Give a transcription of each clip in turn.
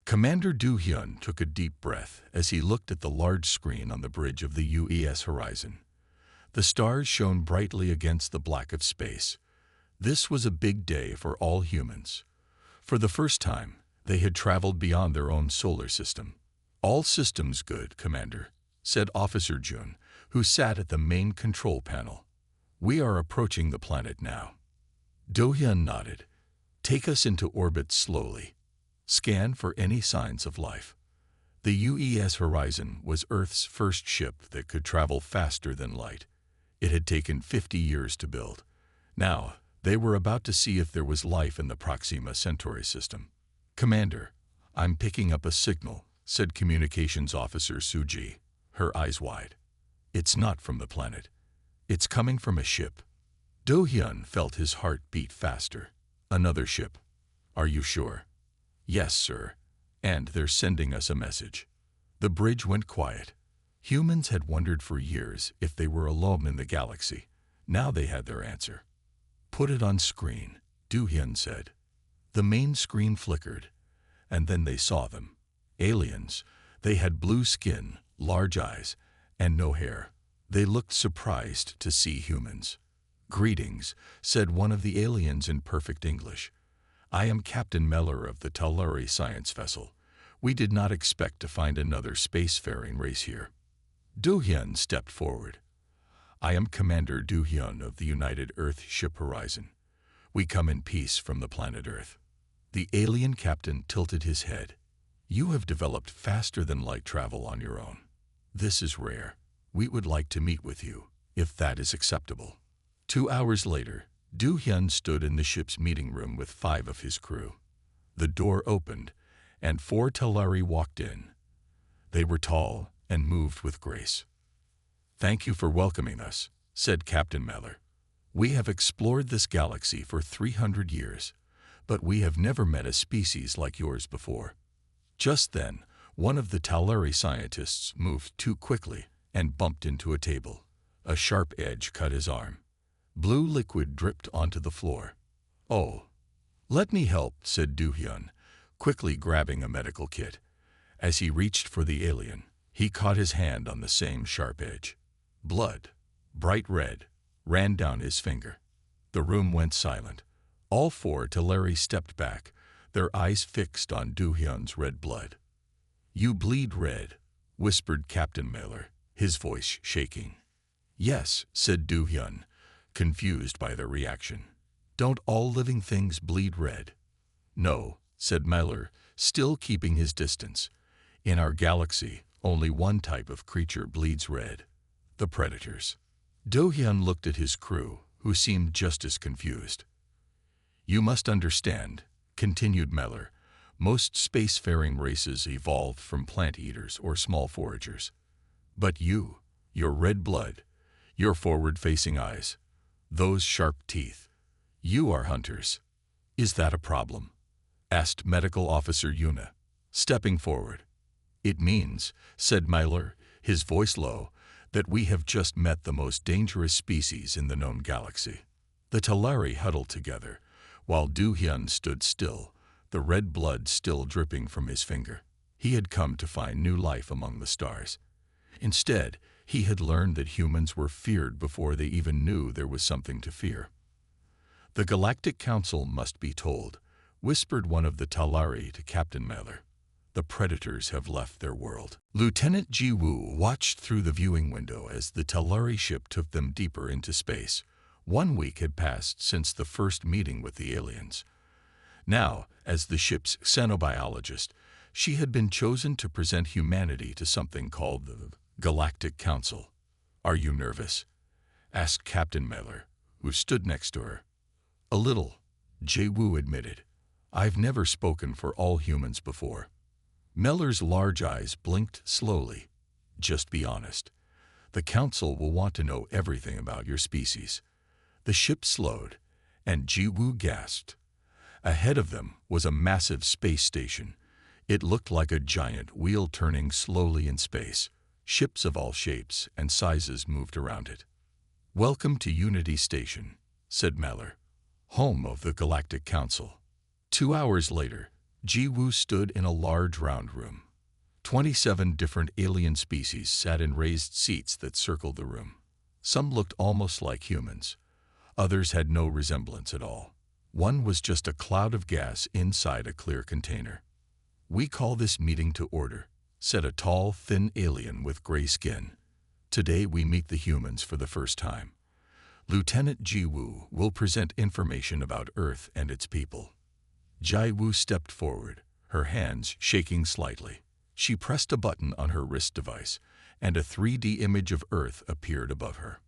Commander Do-hyun took a deep breath as he looked at the large screen on the bridge of the UES horizon. The stars shone brightly against the black of space. This was a big day for all humans. For the first time, they had traveled beyond their own solar system. "All systems good, Commander," said Officer Jun, who sat at the main control panel. "We are approaching the planet now." Do-hyun nodded. "Take us into orbit slowly. Scan for any signs of life." The UES Horizon was Earth's first ship that could travel faster than light. It had taken 50 years to build. Now, they were about to see if there was life in the Proxima Centauri system. "Commander, I'm picking up a signal," said Communications Officer Suji, her eyes wide. "It's not from the planet. It's coming from a ship." Do-hyun felt his heart beat faster. "Another ship. Are you sure?" "Yes, sir. And they're sending us a message." The bridge went quiet. Humans had wondered for years if they were alone in the galaxy. Now they had their answer. "Put it on screen," Do-hyun said. The main screen flickered, and then they saw them. Aliens. They had blue skin, large eyes, and no hair. They looked surprised to see humans. "Greetings," said one of the aliens in perfect English. "I am Captain Meller of the Talari science vessel. We did not expect to find another spacefaring race here." Do-hyun stepped forward. "I am Commander Do-hyun of the United Earth Ship Horizon. We come in peace from the planet Earth." The alien captain tilted his head. "You have developed faster than light travel on your own. This is rare. We would like to meet with you, if that is acceptable." 2 hours later, Do-hyun stood in the ship's meeting room with 5 of his crew. The door opened, and 4 Talari walked in. They were tall and moved with grace. "Thank you for welcoming us," said Captain Meller. "We have explored this galaxy for 300 years, but we have never met a species like yours before." Just then, one of the Talari scientists moved too quickly and bumped into a table. A sharp edge cut his arm. Blue liquid dripped onto the floor. "Oh, let me help," said Do-hyun, quickly grabbing a medical kit. As he reached for the alien, he caught his hand on the same sharp edge. Blood, bright red, ran down his finger. The room went silent. All 4 Talari stepped back, their eyes fixed on Do-hyun's red blood. "You bleed red," whispered Captain Meller, his voice shaking. "Yes," said Do-hyun, confused by their reaction. "Don't all living things bleed red?" "No," said Meller, still keeping his distance. "In our galaxy, only one type of creature bleeds red: the predators." Do-hyun looked at his crew, who seemed just as confused. "You must understand," continued Meller, "most spacefaring races evolved from plant eaters or small foragers. But your red blood, your forward-facing eyes, those sharp teeth, you are hunters. Is that a problem?" asked Medical Officer Yuna, stepping forward. "It means," said Meller, his voice low, "that we have just met the most dangerous species in the known galaxy." The Talari huddled together, while Do-hyun stood still, the red blood still dripping from his finger. He had come to find new life among the stars. Instead, he had learned that humans were feared before they even knew there was something to fear. "The Galactic Council must be told," whispered one of the Talari to Captain Meller. "The predators have left their world." Lieutenant Ji-woo watched through the viewing window as the Talari ship took them deeper into space. 1 week had passed since the first meeting with the aliens. Now, as the ship's xenobiologist, she had been chosen to present humanity to something called the Galactic Council. "Are you nervous?" asked Captain Meller, who stood next to her. "A little," Ji-woo admitted. "I've never spoken for all humans before." Meller's large eyes blinked slowly. "Just be honest. The Council will want to know everything about your species." The ship slowed, and Ji-woo gasped. Ahead of them was a massive space station. It looked like a giant wheel turning slowly in space. Ships of all shapes and sizes moved around it. "Welcome to Unity Station," said Meller, "home of the Galactic Council." 2 hours later, Ji-woo stood in a large round room. 27 different alien species sat in raised seats that circled the room. Some looked almost like humans. Others had no resemblance at all. One was just a cloud of gas inside a clear container. "We call this meeting to order," said a tall, thin alien with gray skin. "Today we meet the humans for the first time. Lieutenant Ji-woo will present information about Earth and its people." Ji-woo stepped forward, her hands shaking slightly. She pressed a button on her wrist device, and a 3D image of Earth appeared above her.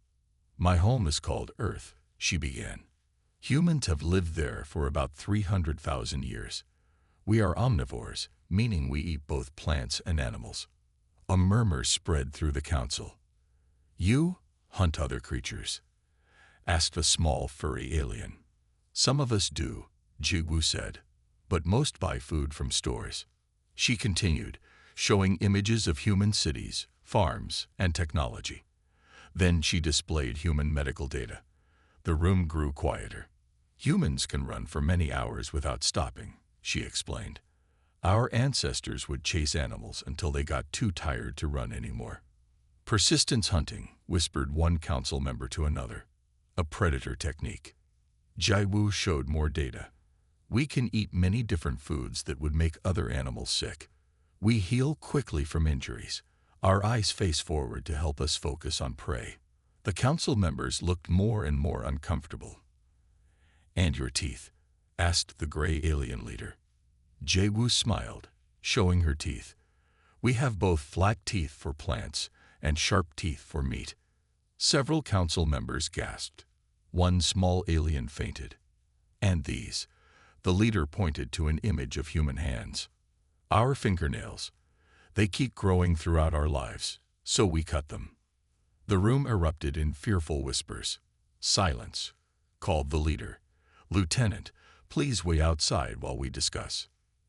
"My home is called Earth," she began. "Humans have lived there for about 300,000 years. We are omnivores, meaning we eat both plants and animals." A murmur spread through the council. "You hunt other creatures?" asked a small, furry alien. "Some of us do," Ji-woo said, "but most buy food from stores." She continued, showing images of human cities, farms, and technology. Then she displayed human medical data. The room grew quieter. "Humans can run for many hours without stopping," she explained. "Our ancestors would chase animals until they got too tired to run anymore." "Persistence hunting," whispered one council member to another. "A predator technique." Ji-woo showed more data. "We can eat many different foods that would make other animals sick. We heal quickly from injuries. Our eyes face forward to help us focus on prey." The council members looked more and more uncomfortable. "And your teeth?" asked the gray alien leader. Ji-woo smiled, showing her teeth. "We have both flat teeth for plants and sharp teeth for meat." Several council members gasped. One small alien fainted. "And these?" The leader pointed to an image of human hands. "Our fingernails. They keep growing throughout our lives, so we cut them." The room erupted in fearful whispers. "Silence," called the leader. "Lieutenant, please wait outside while we discuss."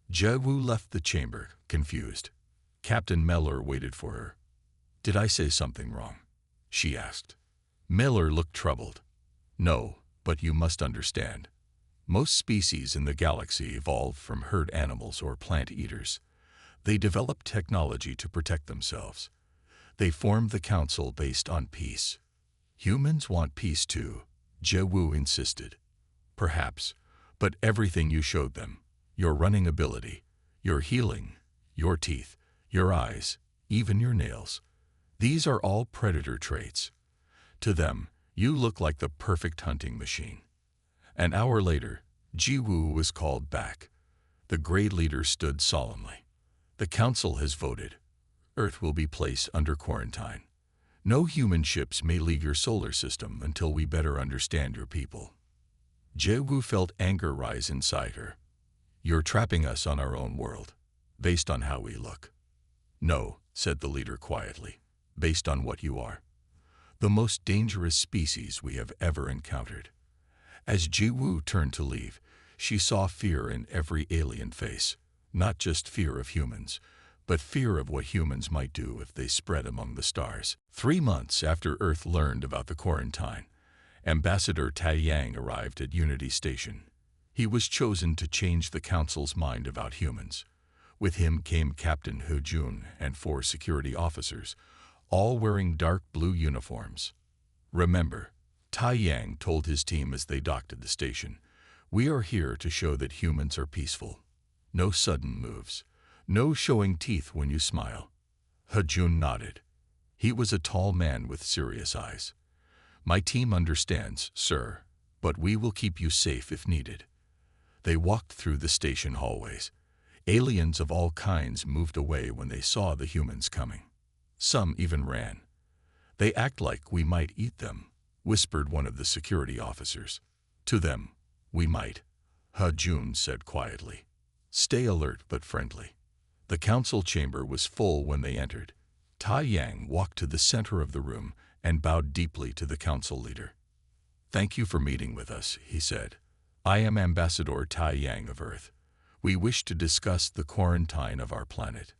Ji-woo left the chamber, confused. Captain Miller waited for her. "Did I say something wrong?" she asked. Miller looked troubled. "No, but you must understand. Most species in the galaxy evolved from herd animals or plant eaters. They developed technology to protect themselves. They formed the council based on peace." "Humans want peace too," Ji-woo insisted. "Perhaps, but everything you showed them, your running ability, your healing, your teeth, your eyes, even your nails, these are all predator traits. To them, you look like the perfect hunting machine." An hour later, Ji-woo was called back. The gray leader stood solemnly. "The council has voted. Earth will be placed under quarantine. No human ships may leave your solar system until we better understand your people." Ji-woo felt anger rise inside her. "You're trapping us on our own world, based on how we look." "No," said the leader quietly, "based on what you are. The most dangerous species we have ever encountered." As Ji-woo turned to leave, she saw fear in every alien face. Not just fear of humans, but fear of what humans might do if they spread among the stars. 3 months after Earth learned about the quarantine, Ambassador Taiyang arrived at Unity Station. He was chosen to change the Council's mind about humans. With him came Captain Ho-jun and 4 security officers, all wearing dark blue uniforms. "Remember," Taiyang told his team as they docked at the station, "we are here to show that humans are peaceful. No sudden moves. No showing teeth when you smile." Ho-jun nodded. He was a tall man with serious eyes. "My team understands, sir, but we will keep you safe if needed." They walked through the station hallways. Aliens of all kinds moved away when they saw the humans coming. Some even ran. "They act like we might eat them," whispered one of the security officers. "To them, we might," Ho-jun said quietly. "Stay alert but friendly." The council chamber was full when they entered. Taiyang walked to the center of the room and bowed deeply to the council leader. "Thank you for meeting with us," he said. "I am Ambassador Taiyang of Earth. We wish to discuss the quarantine of our planet."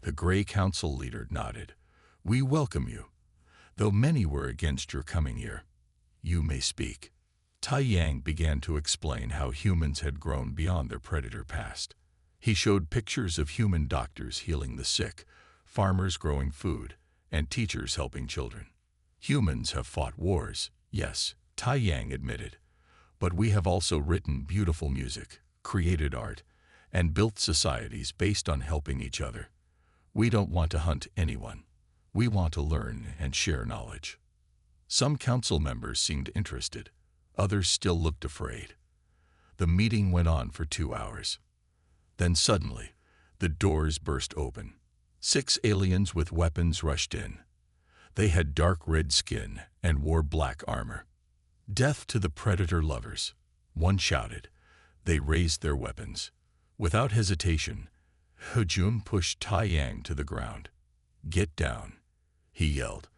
The gray council leader nodded. "We welcome you. Though many were against your coming here, you may speak." Taiyang began to explain how humans had grown beyond their predator past. He showed pictures of human doctors healing the sick, farmers growing food, and teachers helping children. Humans have fought wars, yes, Tai Yang admitted, but we have also written beautiful music, created art, and built societies based on helping each other. We don't want to hunt anyone. We want to learn and share knowledge. Some council members seemed interested. Others still looked afraid. The meeting went on for 2 hours. Then suddenly, the doors burst open. 6 aliens with weapons rushed in. They had dark red skin and wore black armor. "Death to the predator lovers," one shouted. They raised their weapons. Without hesitation, Hejun pushed Tai Yang to the ground. "Get down," he yelled.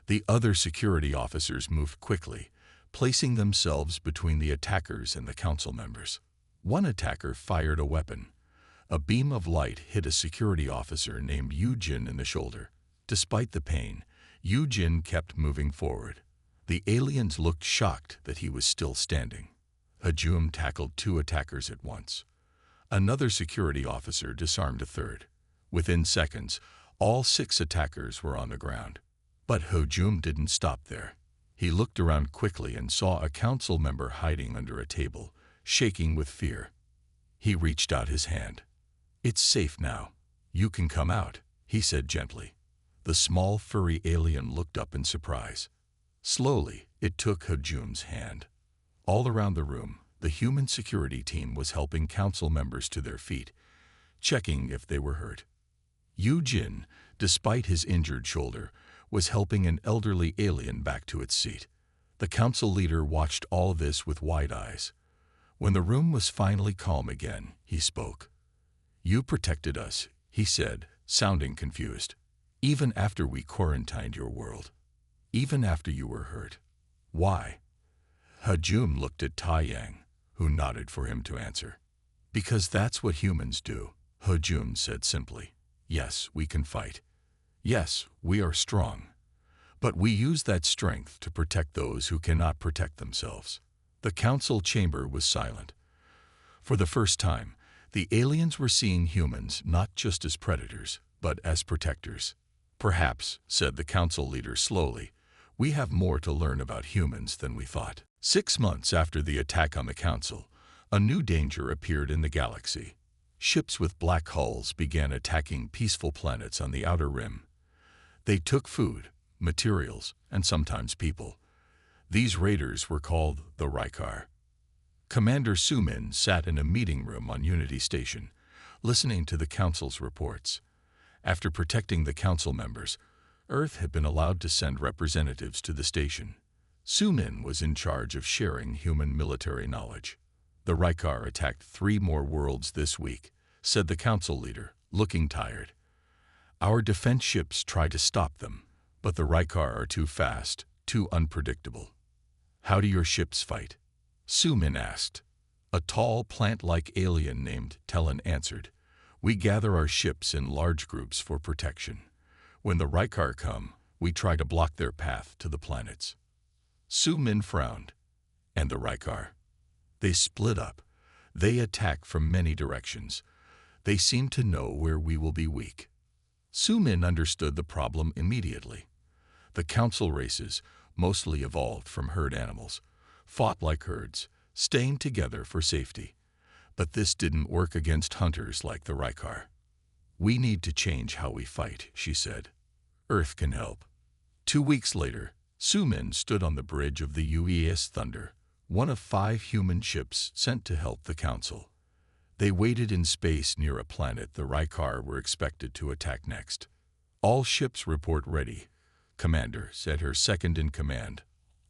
The other security officers moved quickly, placing themselves between the attackers and the council members. One attacker fired a weapon. A beam of light hit a security officer named Yujin in the shoulder. Despite the pain, Yujin kept moving forward. The aliens looked shocked that he was still standing. Hejun tackled 2 attackers at once. Another security officer disarmed a third. Within seconds, all 6 attackers were on the ground. But Hejun didn't stop there. He looked around quickly and saw a council member hiding under a table, shaking with fear. He reached out his hand. "It's safe now. You can come out," he said gently. The small, furry alien looked up in surprise. Slowly, it took Hejun's hand. All around the room, the human security team was helping council members to their feet, checking if they were hurt. Yujin, despite his injured shoulder, was helping an elderly alien back to its seat. The council leader watched all this with wide eyes. When the room was finally calm again, he spoke. "You protected us," he said, sounding confused. "Even after we quarantined your world. Even after you were hurt. Why?" Hejun looked at Tai Yang, who nodded for him to answer. "Because that's what humans do," Hejun said simply. "Yes, we can fight. Yes, we are strong. But we use that strength to protect those who cannot protect themselves." The council chamber was silent. For the first time, the aliens were seeing humans not just as predators, but as protectors. "Perhaps," said the council leader slowly, "we have more to learn about humans than we thought." 6 months after the attack on the council, a new danger appeared in the galaxy. Ships with black hulls began attacking peaceful planets on the outer rim. They took food, materials, and sometimes people. These raiders were called the Rykar. Commander Sumin sat in a meeting room on Unity Station, listening to the council's reports. After protecting the council members, Earth had been allowed to send representatives to the station. Sumin was in charge of sharing human military knowledge. "The Rykar attacked 3 more worlds this week," said the council leader, looking tired. "Our defense ships try to stop them, but the Rykar are too fast, too unpredictable." "How do your ships fight?" Sumin asked. A tall, plant-like alien named Tellan answered. "We gather our ships in large groups for protection. When the Rykar come, we try to block their path to the planets." Sumin frowned. "And the Rykar?" "They split up. They attack from many directions. They seem to know where we will be weak." Sumin understood the problem immediately. The council races, mostly evolved from herd animals, fought like herds, staying together for safety. But this didn't work against hunters like the Rykar. "We need to change how we fight," she said. "Earth can help." 2 weeks later, Sumin stood on the bridge of the UES Thunder, one of 5 human ships sent to help the council. They waited in space near a planet the Rykar were expected to attack next. "All ships report ready," Commander said, her second-in-command,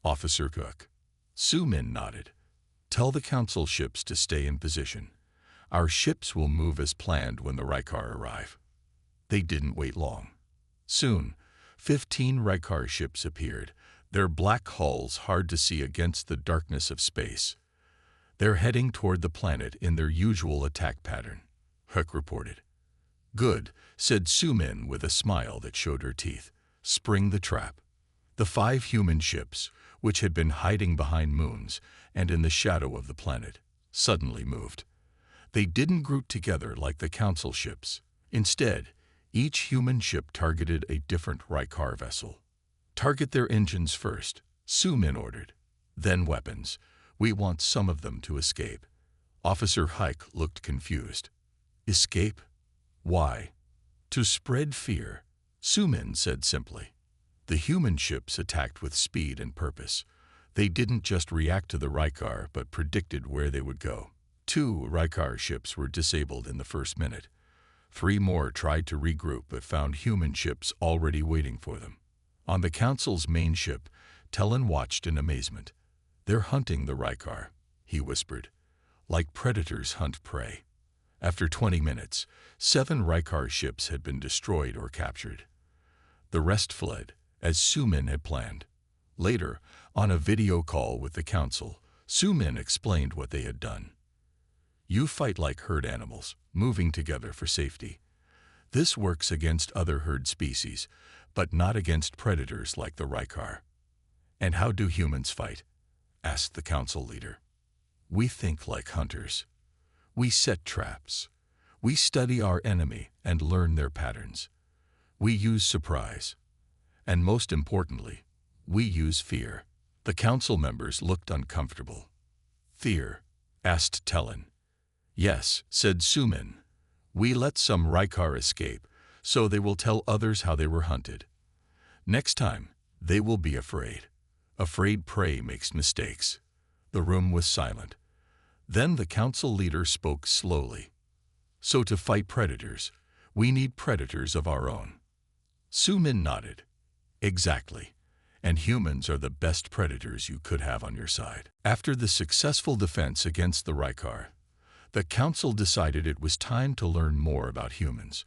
Officer Cook. Sumin nodded. "Tell the council ships to stay in position. Our ships will move as planned when the Rykar arrive." They didn't wait long. Soon, 15 Rykar ships appeared, their black hulls hard to see against the darkness of space. "They're heading toward the planet in their usual attack pattern," Hook reported. "Good," said Sumin with a smile that showed her teeth. "Spring the trap." The 5 human ships, which had been hiding behind moons and in the shadow of the planet, suddenly moved. They didn't group together like the Council ships. Instead, each human ship targeted a different Rykar vessel. Target their engines first, Sumin ordered. Then weapons. We want some of them to escape. Officer Hike looked confused. Escape? Why? To spread fear, Sumin said simply. The human ships attacked with speed and purpose. They didn't just react to the Rykar, but predicted where they would go. 2 Rykar ships were disabled in the first minute. 3 more tried to regroup but found human ships already waiting for them. On the Council's main ship, Talon watched in amazement. They're hunting the Rykar, he whispered, like predators hunt prey. After 20 minutes, 7 Rykar ships had been destroyed or captured. The rest fled, as Sumin had planned. Later, on a video call with the Council, Sumin explained what they had done. You fight like herd animals, moving together for safety. This works against other herd species, but not against predators like the Rykar. And how do humans fight? Asked the Council leader. We think like hunters. We set traps. We study our enemy and learn their patterns. We use surprise. And most importantly, we use fear. The Council members looked uncomfortable. Fear? Asked Talon. Yes, said Sumin. We let some Rykar escape, so they will tell others how they were hunted. Next time, they will be afraid. Afraid prey makes mistakes. The room was silent. Then the Council leader spoke slowly. So to fight predators, we need predators of our own. Sumin nodded. Exactly. And humans are the best predators you could have on your side. After the successful defense against the Rykar, the Council decided it was time to learn more about humans.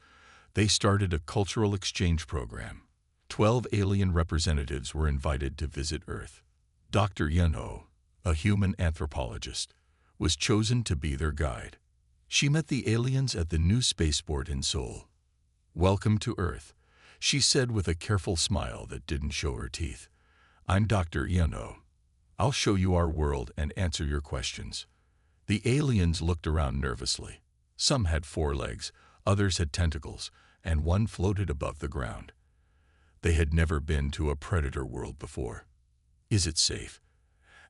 They started a cultural exchange program. 12 alien representatives were invited to visit Earth. Dr. Yunho, a human anthropologist, was chosen to be their guide. She met the aliens at the new spaceport in Seoul. Welcome to Earth, she said with a careful smile that didn't show her teeth. I'm Dr. Yunho. I'll show you our world and answer your questions. The aliens looked around nervously. Some had 4 legs, others had tentacles, and one floated above the ground. They had never been to a predator world before. Is it safe?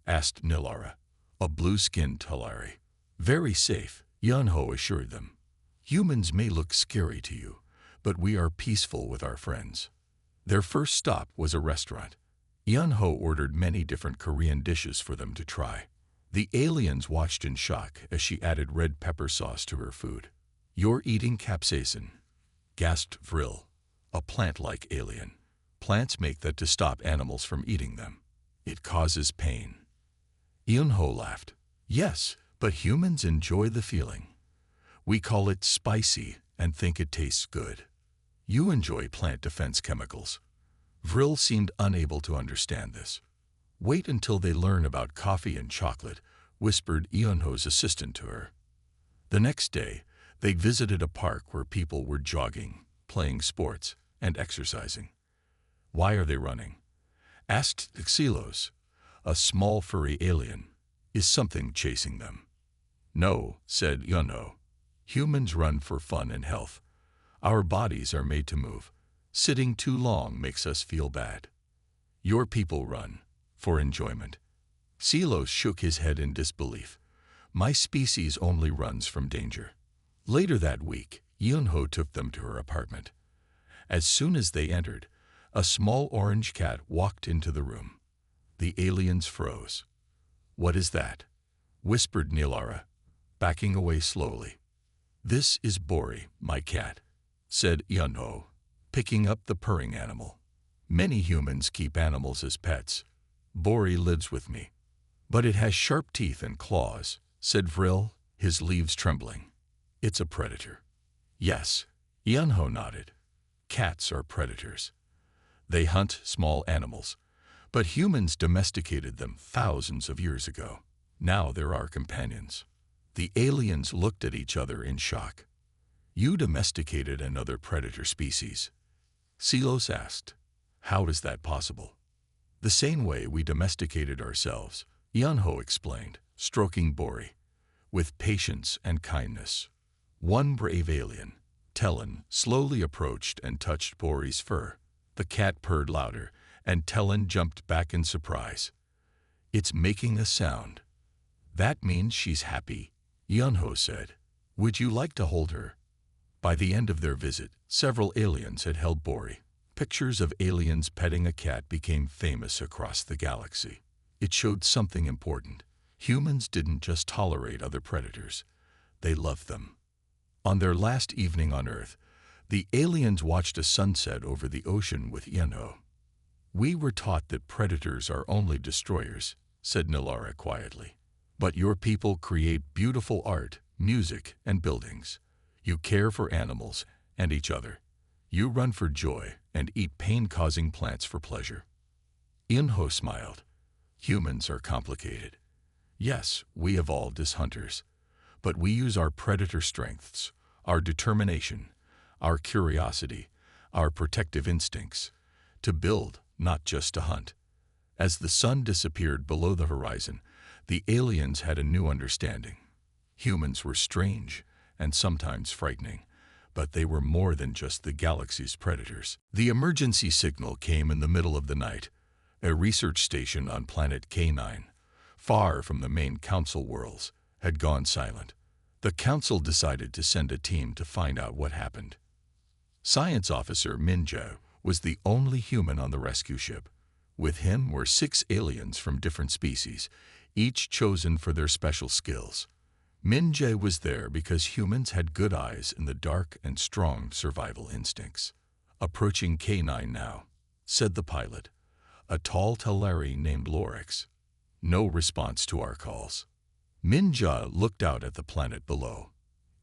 Asked Nilara, a blue-skinned Talari. Very safe, Yunho assured them. Humans may look scary to you, but we are peaceful with our friends. Their first stop was a restaurant. Yunho ordered many different Korean dishes for them to try. The aliens watched in shock as she added red pepper sauce to her food. You're eating capsaicin, gasped Vril, a plant-like alien. Plants make that to stop animals from eating them. It causes pain. Yunho laughed. Yes, but humans enjoy the feeling. We call it spicy and think it tastes good. You enjoy plant defense chemicals. Vril seemed unable to understand this. Wait until they learn about coffee and chocolate, whispered Yunho's assistant to her. The next day, they visited a park where people were jogging, playing sports, and exercising. Why are they running? Asked Xilos, a small furry alien. Is something chasing them? No, said Yunho. Humans run for fun and health. Our bodies are made to move. Sitting too long makes us feel bad. Your people run for enjoyment. Xilos shook his head in disbelief. My species only runs from danger. Later that week, Yunho took them to her apartment. As soon as they entered, a small orange cat walked into the room. The aliens froze. What is that? Whispered Nilara, backing away slowly. This is Bori, my cat, said Yunho, picking up the purring animal. Many humans keep animals as pets. Bori lives with me. But it has sharp teeth and claws, said Vril, his leaves trembling. It's a predator. Yes, Yunho nodded. Cats are predators. They hunt small animals, but humans domesticated them thousands of years ago. Now they're our companions. The aliens looked at each other in shock. You domesticated another predator species? Xilos asked. How is that possible? The same way we domesticated ourselves, Yunho explained, stroking Bori. with patience and kindness. One brave alien, Tellan, slowly approached and touched Bori's fur. The cat purred louder, and Tellan jumped back in surprise. "It's making a sound." "That means she's happy," Yunho said. "Would you like to hold her?" By the end of their visit, several aliens had held Bori. Pictures of aliens petting a cat became famous across the galaxy. It showed something important. Humans didn't just tolerate other predators. They loved them. On their last evening on Earth, the aliens watched a sunset over the ocean with Yunho. "We were taught that predators are only destroyers," said Nilara quietly. "But your people create beautiful art, music, and buildings. You care for animals and each other. You run for joy and eat pain-causing plants for pleasure." Yunho smiled. "Humans are complicated. Yes, we evolved as hunters, but we use our predator strengths, our determination, our curiosity, our protective instincts, to build, not just to hunt." As the sun disappeared below the horizon, the aliens had a new understanding. Humans were strange and sometimes frightening, but they were more than just the galaxy's predators. The emergency signal came in the middle of the night. A research station on planet K9, far from the main council worlds, had gone silent. The council decided to send a team to find out what happened. Science Officer Minja was the only human on the rescue ship. With him were 6 aliens from different species, each chosen for their special skills. Minja was there because humans had good eyes in the dark and strong survival instincts. "Approaching K9 now," said the pilot, a tall Talari named Orcs. No response to our calls. Minja looked out at the planet below.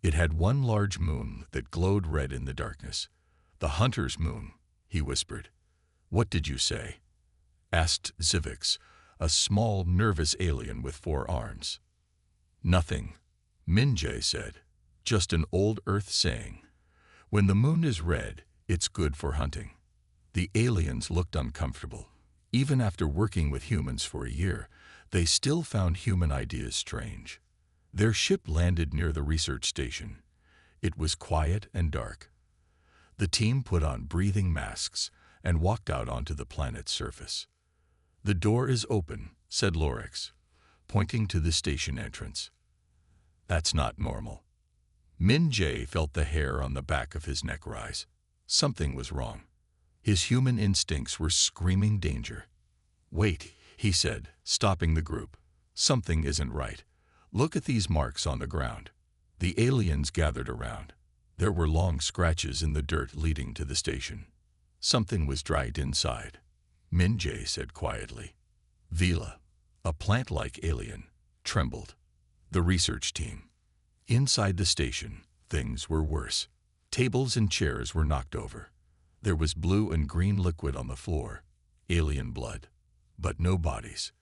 It had one large moon that glowed red in the darkness. "The hunter's moon," he whispered. "What did you say?" asked Zivix, a small, nervous alien with 4 arms. "Nothing," Minjay said. "Just an old Earth saying. When the moon is red, it's good for hunting." The aliens looked uncomfortable. Even after working with humans for a year, they still found human ideas strange. Their ship landed near the research station. It was quiet and dark. The team put on breathing masks and walked out onto the planet's surface. "The door is open," said Lorix, pointing to the station entrance. "That's not normal." Minjay felt the hair on the back of his neck rise. Something was wrong. His human instincts were screaming danger. "Wait," he said, stopping the group. "Something isn't right. Look at these marks on the ground." The aliens gathered around. There were long scratches in the dirt leading to the station. Something was dried inside. Minjay said quietly. Vila, a plant-like alien, trembled. The research team. Inside the station, things were worse. Tables and chairs were knocked over. There was blue and green liquid on the floor, alien blood, but no bodies.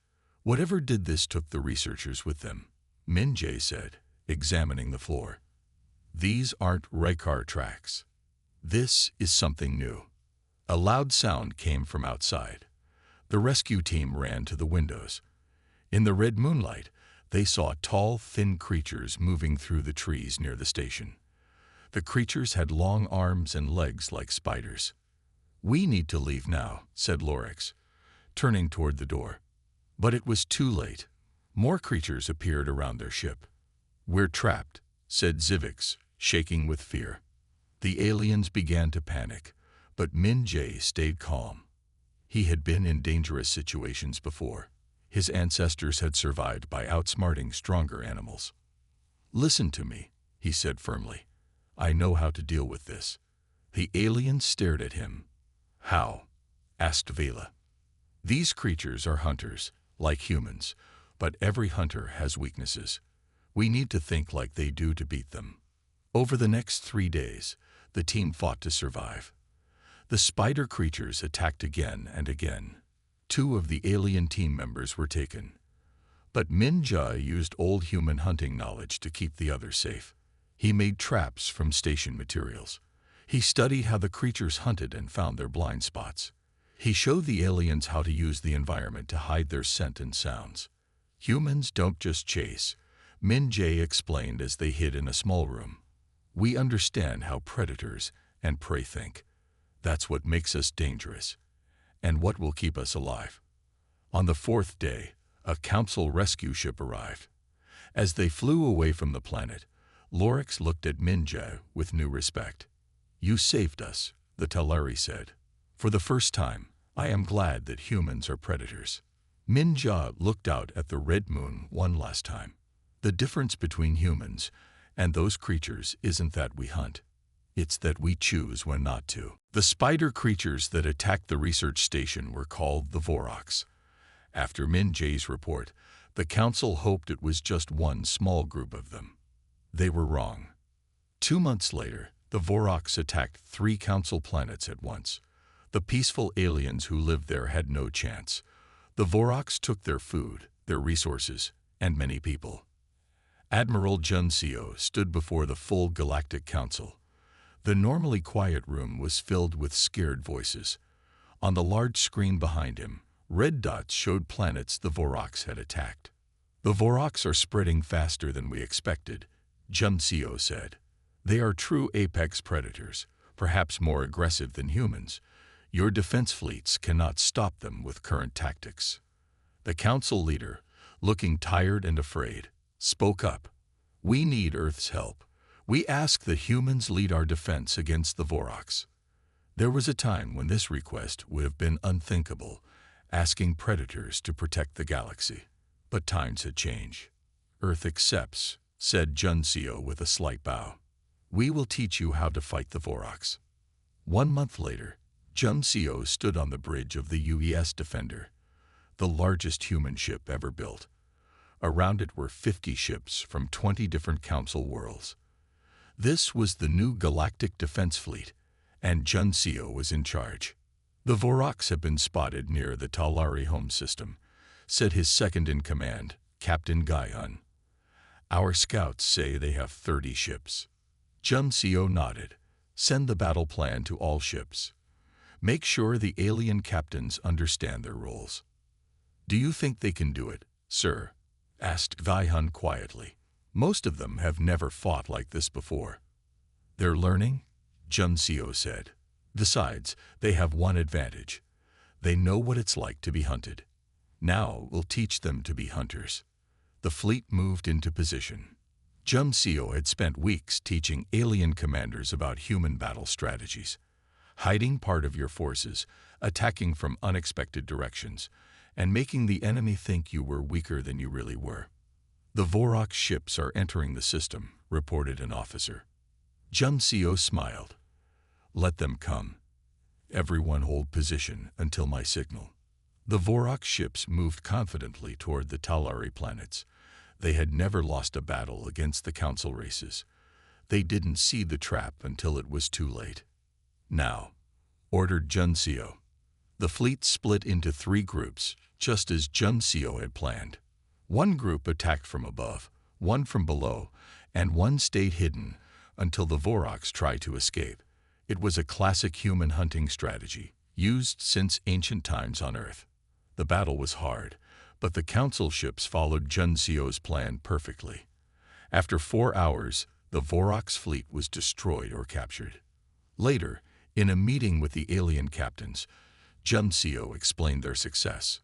Whatever did this took the researchers with them, Minjay said, examining the floor. These aren't Raikar tracks. This is something new. A loud sound came from outside. The rescue team ran to the windows. In the red moonlight, they saw tall, thin creatures moving through the trees near the station. The creatures had long arms and legs like spiders. "We need to leave now," said Lorix, turning toward the door. But it was too late. More creatures appeared around their ship. "We're trapped," said Zivix, shaking with fear. The aliens began to panic, but Minjay stayed calm. He had been in dangerous situations before. His ancestors had survived by outsmarting stronger animals. "Listen to me," he said firmly. "I know how to deal with this." The aliens stared at him. "How?" asked Vela. "These creatures are hunters, like humans, but every hunter has weaknesses. We need to think like they do to beat them." Over the next 3 days, the team fought to survive. The spider creatures attacked again and again. 2 of the alien team members were taken. But Minjay used old human hunting knowledge to keep the others safe. He made traps from station materials. He studied how the creatures hunted and found their blind spots. He showed the aliens how to use the environment to hide their scent and sounds. Humans don't just chase. Min Jae explained as they hid in a small room. We understand how predators and prey think. That's what makes us dangerous, and what will keep us alive. On the fourth day, a council rescue ship arrived. As they flew away from the planet, Lorix looked at Min Jae with new respect. You saved us, the Talari said. For the first time, I am glad that humans are predators. Min Jae looked out at the red moon one last time. The difference between humans and those creatures isn't that we hunt. It's that we choose when not to. The spider creatures that attacked the research station were called the Voraks. After Min Jae's report, the council hoped it was just one small group of them. They were wrong. 2 months later, the Voraks attacked 3 council planets at once. The peaceful aliens who lived there had no chance. The Voraks took their food, their resources, and many people. Admiral Jun Seo stood before the full Galactic Council. The normally quiet room was filled with scared voices. On the large screen behind him, red dots showed planets the Voraks had attacked. The Voraks are spreading faster than we expected, Jun Seo said. They are true apex predators, perhaps more aggressive than humans. Your defense fleets cannot stop them with current tactics. The council leader, looking tired and afraid, spoke up. We need Earth's help. We ask that humans lead our defense against the Voraks. There was a time when this request would have been unthinkable, asking predators to protect the galaxy. But times had changed. Earth accepts, said Jun Seo with a slight bow. We will teach you how to fight the Voraks. 1 month later, Jun Seo stood on the bridge of the UES Defender, the largest human ship ever built. Around it were 50 ships from 20 different council worlds. This was the new Galactic Defense Fleet, and Jun Seo was in charge. The Voraks have been spotted near the Talari home system, said his second-in-command, Captain Gaiun. Our scouts say they have 30 ships. Jun Seo nodded. Send the battle plan to all ships. Make sure the alien captains understand their roles. Do you think they can do it, sir? Asked Gaiun quietly. Most of them have never fought like this before. They're learning, Jun Seo said. Besides, they have one advantage. They know what it's like to be hunted. Now we'll teach them to be hunters. The fleet moved into position. Jun Seo had spent weeks teaching alien commanders about human battle strategies. Hiding part of your forces, attacking from unexpected directions, and making the enemy think you were weaker than you really were. The Vorak ships are entering the system, reported an officer. Jun Seo smiled. Let them come. Everyone hold position until my signal. The Vorak ships moved confidently toward the Talari planets. They had never lost a battle against the council races. They didn't see the trap until it was too late. Now, ordered Jun Seo. The fleet split into 3 groups, just as Jun Seo had planned. 1 group attacked from above, 1 from below, and 1 stayed hidden until the Voraks tried to escape. It was a classic human hunting strategy, used since ancient times on Earth. The battle was hard, but the council ships followed Jun Seo's plan perfectly. After 4 hours, the Voraks fleet was destroyed or captured. Later, in a meeting with the alien captains, Jun Seo explained their success.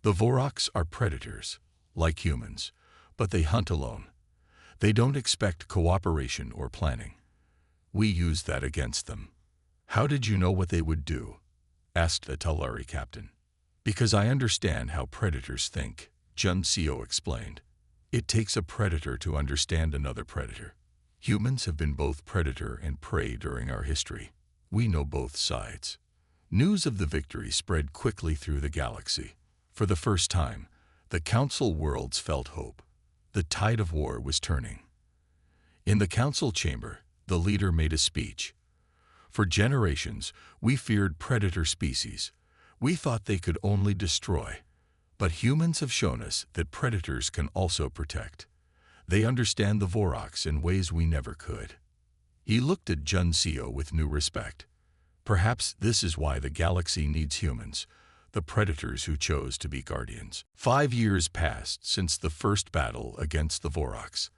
The Voraks are predators, like humans, but they hunt alone. They don't expect cooperation or planning. We use that against them. How did you know what they would do? Asked the Talari captain. Because I understand how predators think, Jun Seo explained. It takes a predator to understand another predator. Humans have been both predator and prey during our history. We know both sides. News of the victory spread quickly through the galaxy. For the first time, the council worlds felt hope. The tide of war was turning. In the council chamber, the leader made a speech. For generations, we feared predator species. We thought they could only destroy. But humans have shown us that predators can also protect. They understand the Voraks in ways we never could. He looked at Jun Seo with new respect. Perhaps this is why the galaxy needs humans. the predators who chose to be guardians. 5 years passed since the first battle against the Voraks.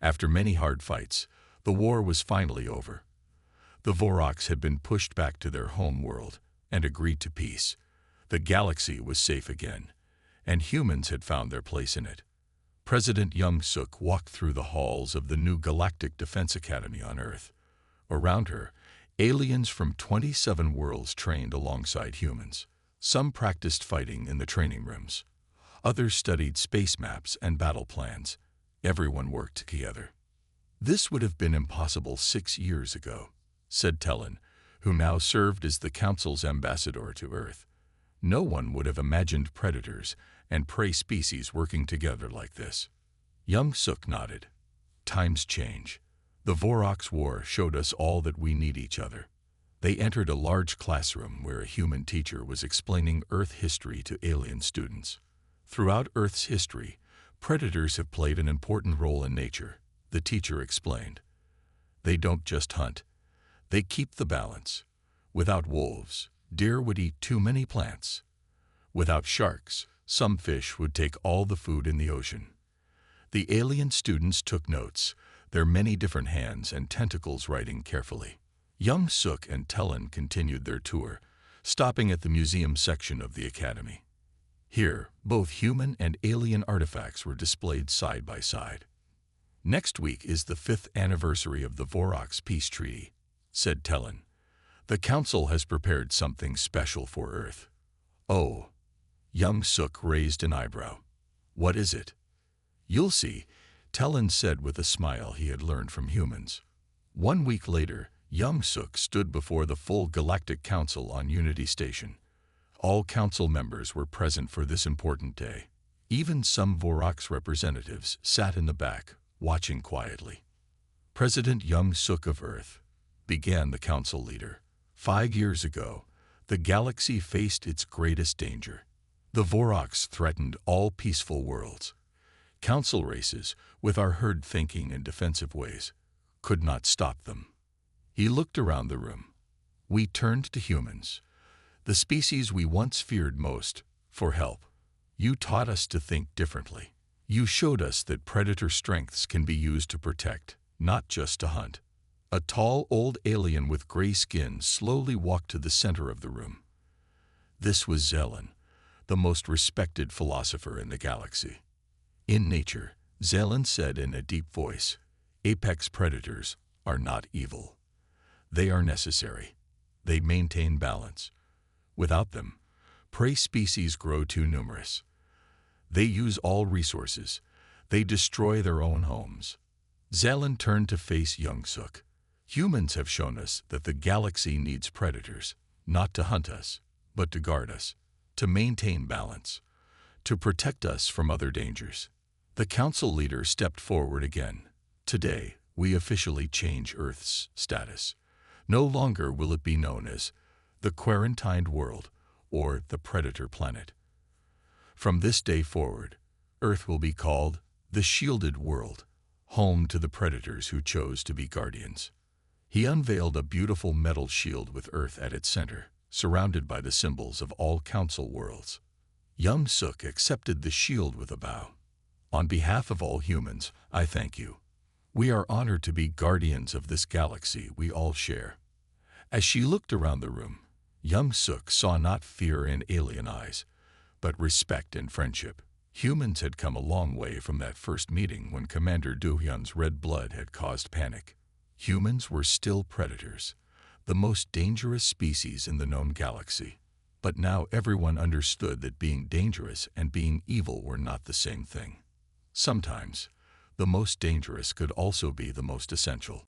After many hard fights, the war was finally over. The Voraks had been pushed back to their home world and agreed to peace. The galaxy was safe again, and humans had found their place in it. President Young-suk walked through the halls of the new Galactic Defense Academy on Earth. Around her, aliens from 27 worlds trained alongside humans. Some practiced fighting in the training rooms. Others studied space maps and battle plans. Everyone worked together. "This would have been impossible 6 years ago," said Tellin, who now served as the Council's ambassador to Earth. "No one would have imagined predators and prey species working together like this." Young-suk nodded. "Times change. The Voraks War showed us all that we need each other." They entered a large classroom where a human teacher was explaining Earth history to alien students. "Throughout Earth's history, predators have played an important role in nature," the teacher explained. "They don't just hunt. They keep the balance. Without wolves, deer would eat too many plants. Without sharks, some fish would take all the food in the ocean." The alien students took notes, their many different hands and tentacles writing carefully. Young-suk and Tellin continued their tour, stopping at the museum section of the academy. Here, both human and alien artifacts were displayed side by side. "Next week is the 5th anniversary of the Voraks Peace Treaty," said Tellin. "The Council has prepared something special for Earth." "Oh." Young-suk raised an eyebrow. "What is it?" "You'll see," Tellin said with a smile he had learned from humans. 1 week later, Young-suk stood before the full Galactic Council on Unity Station. All council members were present for this important day. Even some Voraks representatives sat in the back, watching quietly. "President Young-suk of Earth," began the council leader. 5 years ago, the galaxy faced its greatest danger. The Voraks threatened all peaceful worlds. Council races, with our herd thinking in defensive ways, could not stop them. He looked around the room. We turned to humans, the species we once feared most, for help. You taught us to think differently. You showed us that predator strengths can be used to protect, not just to hunt. A tall old alien with gray skin slowly walked to the center of the room. This was Zelen, the most respected philosopher in the galaxy. "In nature," Zelen said in a deep voice, "apex predators are not evil. They are necessary. They maintain balance. Without them, prey species grow too numerous. They use all resources. They destroy their own homes." Zelen turned to face Young-suk. "Humans have shown us that the galaxy needs predators, not to hunt us, but to guard us, to maintain balance, to protect us from other dangers." The council leader stepped forward again. "Today, we officially change Earth's status. No longer will it be known as the quarantined world or the predator planet. From this day forward, Earth will be called the shielded world, home to the predators who chose to be guardians." He unveiled a beautiful metal shield with Earth at its center, surrounded by the symbols of all council worlds. Young-suk accepted the shield with a bow. "On behalf of all humans, I thank you. We are honored to be guardians of this galaxy we all share." As she looked around the room, Young-suk saw not fear in alien eyes, but respect and friendship. Humans had come a long way from that first meeting when Commander Do-hyun's red blood had caused panic. Humans were still predators, the most dangerous species in the known galaxy. But now everyone understood that being dangerous and being evil were not the same thing. Sometimes, the most dangerous could also be the most essential.